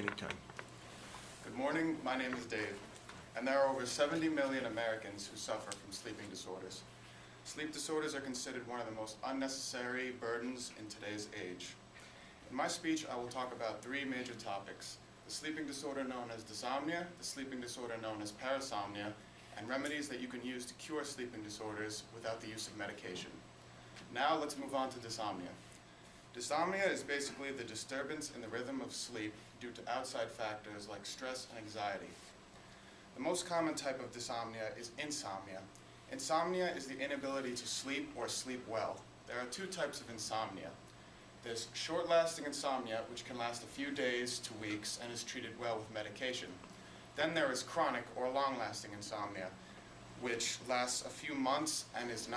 anytime. Good morning, my name is Dave, and there are over 70 million Americans who suffer from sleeping disorders. Sleep disorders are considered one of the most unnecessary burdens in today's age. In my speech, I will talk about three major topics: the sleeping disorder known as dysomnia, the sleeping disorder known as parasomnia, and remedies that you can use to cure sleeping disorders without the use of medication. Now let's move on to dysomnia. Dysomnia is basically the disturbance in the rhythm of sleep due to outside factors like stress and anxiety. The most common type of dysomnia is insomnia. Insomnia is the inability to sleep or sleep well. There are two types of insomnia. There's short-lasting insomnia, which can last a few days to weeks and is treated well with medication. Then there is chronic or long-lasting insomnia, which lasts a few months and does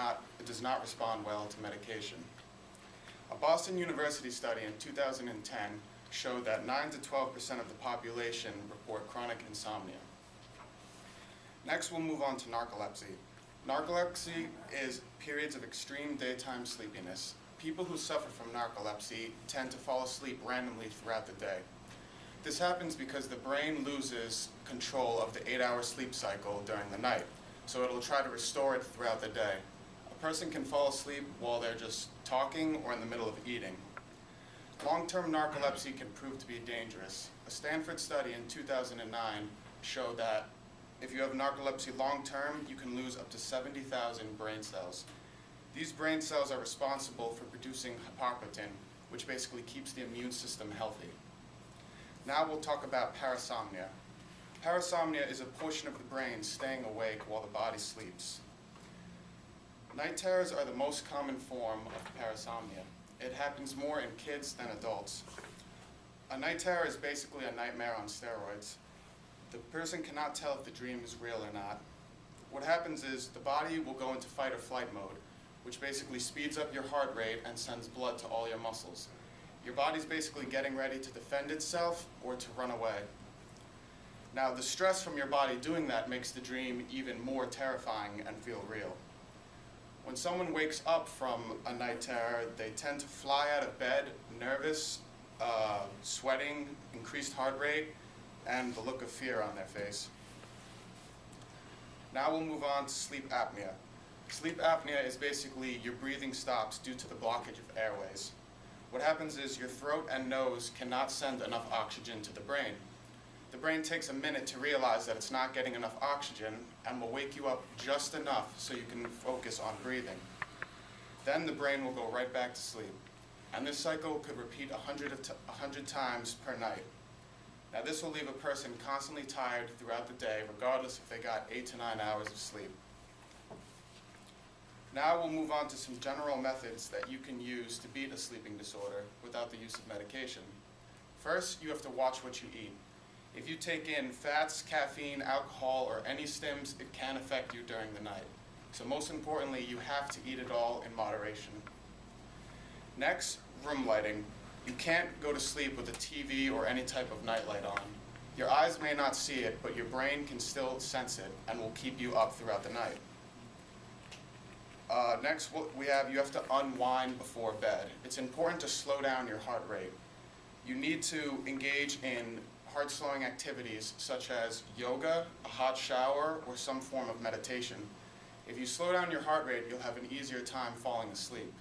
not respond well to medication. A Boston University study in 2010 showed that 9 to 12% of the population report chronic insomnia. Next, we'll move on to narcolepsy. Narcolepsy is periods of extreme daytime sleepiness. People who suffer from narcolepsy tend to fall asleep randomly throughout the day. This happens because the brain loses control of the 8-hour sleep cycle during the night, so it'll try to restore it throughout the day. A person can fall asleep while they're just talking or in the middle of eating. Long-term narcolepsy can prove to be dangerous. A Stanford study in 2009 showed that if you have narcolepsy long-term, you can lose up to 70,000 brain cells. These brain cells are responsible for producing hypocretin, which basically keeps the immune system healthy. Now we'll talk about parasomnia. Parasomnia is a portion of the brain staying awake while the body sleeps. Night terrors are the most common form of parasomnia. It happens more in kids than adults. A night terror is basically a nightmare on steroids. The person cannot tell if the dream is real or not. What happens is the body will go into fight or flight mode, which basically speeds up your heart rate and sends blood to all your muscles. Your body's basically getting ready to defend itself or to run away. Now, the stress from your body doing that makes the dream even more terrifying and feel real. When someone wakes up from a night terror, they tend to fly out of bed, nervous, sweating, increased heart rate, and the look of fear on their face. Now we'll move on to sleep apnea. Sleep apnea is basically your breathing stops due to the blockage of airways. What happens is your throat and nose cannot send enough oxygen to the brain. The brain takes a minute to realize that it's not getting enough oxygen and will wake you up just enough so you can focus on breathing. Then the brain will go right back to sleep. And this cycle could repeat 100 times per night. Now this will leave a person constantly tired throughout the day, regardless if they got 8 to 9 hours of sleep. Now we'll move on to some general methods that you can use to beat a sleeping disorder without the use of medication. First, you have to watch what you eat. If you take in fats, caffeine, alcohol, or any stims, it can affect you during the night. So most importantly, you have to eat it all in moderation. Next, room lighting. You can't go to sleep with a TV or any type of nightlight on. Your eyes may not see it, but your brain can still sense it and will keep you up throughout the night. Next, you have to unwind before bed. It's important to slow down your heart rate. You need to engage in heart-slowing activities such as yoga, a hot shower, or some form of meditation. If you slow down your heart rate, you'll have an easier time falling asleep.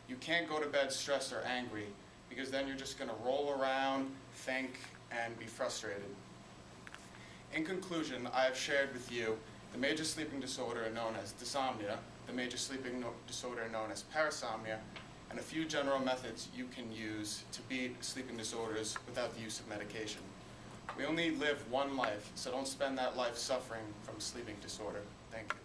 You can't go to bed stressed or angry, because then you're just going to roll around, think, and be frustrated. In conclusion, I have shared with you the major sleeping disorder known as dysomnia, the major sleeping disorder known as parasomnia, and a few general methods you can use to beat sleeping disorders without the use of medication. We only live one life, so don't spend that life suffering from sleeping disorder. Thank you.